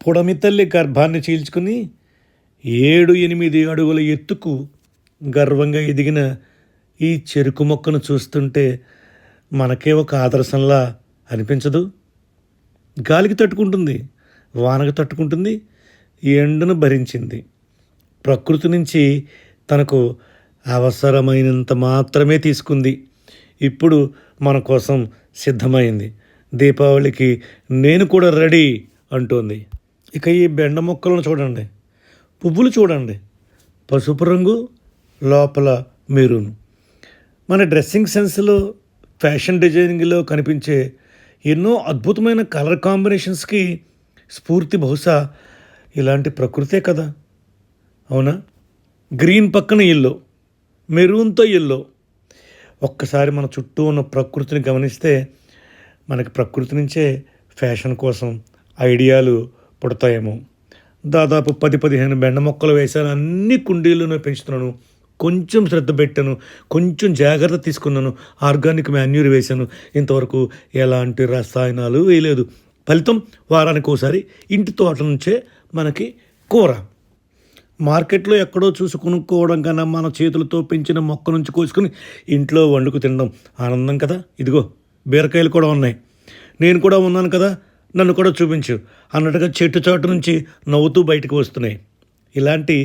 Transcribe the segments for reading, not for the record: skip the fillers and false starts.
పుడమి తల్లి గర్భాన్ని చీల్చుకుని 7-8 అడుగుల ఎత్తుకు గర్వంగా ఎదిగిన ఈ చెరుకు మొక్కను చూస్తుంటే మనకే ఒక ఆదర్శంలా అనిపించదు? గాలికి తట్టుకుంటుంది, వానకు తట్టుకుంటుంది, ఎండను భరించింది. ప్రకృతి నుంచి తనకు అవసరమైనంత మాత్రమే తీసుకుంది. ఇప్పుడు మన కోసం సిద్ధమైంది. దీపావళికి నేను కూడా రెడీ అంటోంది. ఇక ఈ బెండ మొక్కలను చూడండి, పువ్వులు చూడండి, పసుపు రంగు, లోపల మెరూన్. మన డ్రెస్సింగ్ సెన్స్లో, ఫ్యాషన్ డిజైనింగ్లో కనిపించే ఎన్నో అద్భుతమైన కలర్ కాంబినేషన్స్కి స్ఫూర్తి బహుశా ఇలాంటి ప్రకృతే కదా. అవునా? గ్రీన్ పక్కన ఎల్లో, మెరూన్తో ఎల్లో. ఒక్కసారి మన చుట్టూ ఉన్న ప్రకృతిని గమనిస్తే మనకి ప్రకృతి నుంచే ఫ్యాషన్ కోసం ఐడియాలు పుడతాయేమో. దాదాపు 10-15 బెండ మొక్కలు వేశాను. అన్ని కుండీల్లోనే పెంచుతున్నాను. కొంచెం శ్రద్ధ పెట్టాను, కొంచెం జాగ్రత్త తీసుకున్నాను, ఆర్గానిక్ మాన్యూర్ వేశాను. ఇంతవరకు ఎలాంటి రసాయనాలు వేయలేదు. ఫలితం వారానికి ఒకసారి ఇంటి తోట నుంచే మనకి కూర. మార్కెట్లో ఎక్కడో చూసి కొనుక్కోవడం కన్నా మన చేతులతో పెంచిన మొక్క నుంచి కోసుకుని ఇంట్లో వండుకు తినడం ఆనందం కదా. ఇదిగో బీరకాయలు కూడా ఉన్నాయి, నేను కూడా ఉన్నాను కదా, నన్ను కూడా చూపించు అన్నట్టుగా చెట్టు చాటు నుంచి నవ్వుతూ బయటకు వస్తున్నాయి. ఇలాంటి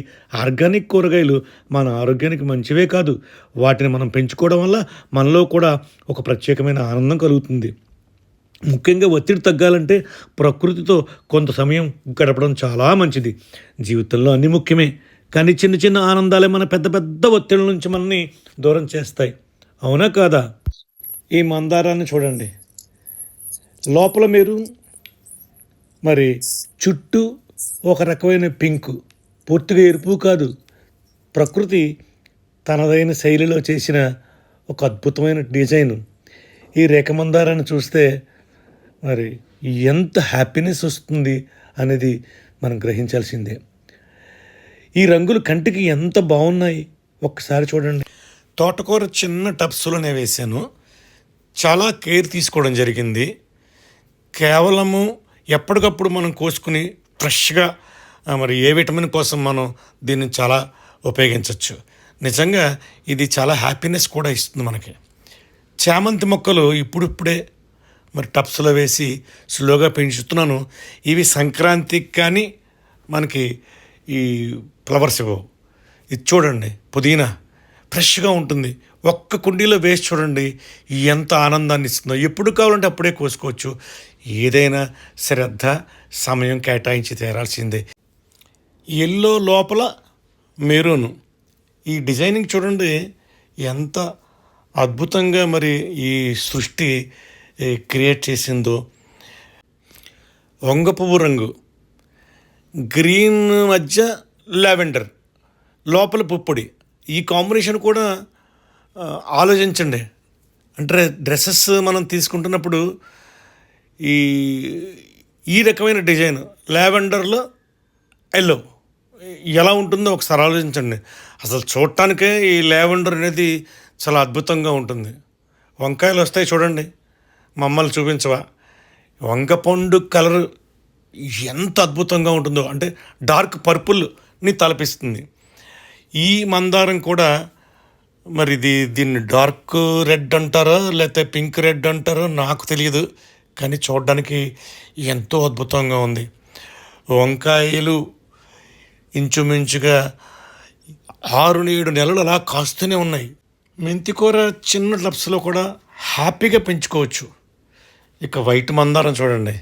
ఆర్గానిక్ కూరగాయలు మన ఆరోగ్యానికి మంచివే కాదు, వాటిని మనం పెంచుకోవడం వల్ల మనలో కూడా ఒక ప్రత్యేకమైన ఆనందం కలుగుతుంది. ముఖ్యంగా ఒత్తిడి తగ్గాలంటే ప్రకృతితో కొంత సమయం గడపడం చాలా మంచిది. జీవితంలో అన్నీ ముఖ్యమే, కానీ చిన్న చిన్న ఆనందాలే మన పెద్ద పెద్ద ఒత్తిడి నుంచి మనల్ని దూరం చేస్తాయి. అవునా కాదా? ఈ మందారాన్ని చూడండి, లోపల మీరు మరి చుట్టూ ఒక రకమైన పింకు, పూర్తిగా ఎరుపు కాదు. ప్రకృతి తనదైన శైలిలో చేసిన ఒక అద్భుతమైన డిజైను. ఈ రేఖమందారాన్ని చూస్తే మరి ఎంత హ్యాపీనెస్ వస్తుంది అనేది మనం గ్రహించాల్సిందే. ఈ రంగులు కంటికి ఎంత బాగున్నాయి, ఒక్కసారి చూడండి. తోటకూర చిన్న టబ్స్లోనే వేశాను. చాలా కేర్ తీసుకోవడం జరిగింది. కేవలము ఎప్పటికప్పుడు మనం కోసుకుని ఫ్రెష్గా మరి ఏ విటమిన్ కోసం మనం దీన్ని చాలా ఉపయోగించవచ్చు. నిజంగా ఇది చాలా హ్యాపీనెస్ కూడా ఇస్తుంది మనకి. చామంతి మొక్కలు ఇప్పుడిప్పుడే మరి టబ్స్లో వేసి స్లోగా పెంచుతున్నాను. ఇవి సంక్రాంతికి కానీ మనకి ఈ ఫ్లవర్స్ ఇవ్వవు. ఇది చూడండి, పుదీనా ఫ్రెష్గా ఉంటుంది. ఒక్క కుండీలో వేసి చూడండి ఎంత ఆనందాన్ని ఇస్తుందో. ఎప్పుడు కావాలంటే అప్పుడే కోసుకోవచ్చు. ఏదైనా శ్రద్ధ, సమయం కేటాయించి తీరాల్సిందే. ఎల్లో లోపల మెరూను, ఈ డిజైనింగ్ చూడండి ఎంత అద్భుతంగా మరి ఈ సృష్టి క్రియేట్ చేసిందో. వంగ పువ్వు రంగు, గ్రీన్ మధ్య లావెండర్, లోపల పుప్పొడి. ఈ కాంబినేషన్ కూడా ఆలోచించండి. అంటే డ్రెస్సెస్ మనం తీసుకుంటున్నప్పుడు ఈ రకమైన డిజైన్ లావెండర్లో ఎల్లో ఎలా ఉంటుందో ఒకసారి ఆలోచించండి. అసలు చూడటానికే ఈ లావెండర్ అనేది చాలా అద్భుతంగా ఉంటుంది. వంకాయలు వస్తాయి చూడండి, మమ్మల్ని చూపించవా. వంగపండు కలర్ ఎంత అద్భుతంగా ఉంటుందో, అంటే డార్క్ పర్పుల్ని తలపిస్తుంది. ఈ మందారం కూడా మరి దీన్ని డార్క్ రెడ్ అంటారో లేకపోతే పింక్ రెడ్ అంటారో నాకు తెలియదు, కానీ చూడడానికి ఎంతో అద్భుతంగా ఉంది. వంకాయలు ఇంచుమించుగా 6-7 నెలలు అలా కాస్తూనే ఉన్నాయి. మెంతికూర చిన్న టబ్స్లో కూడా హ్యాపీగా పెంచుకోవచ్చు. ఇక వైట్ మందారం చూడండి,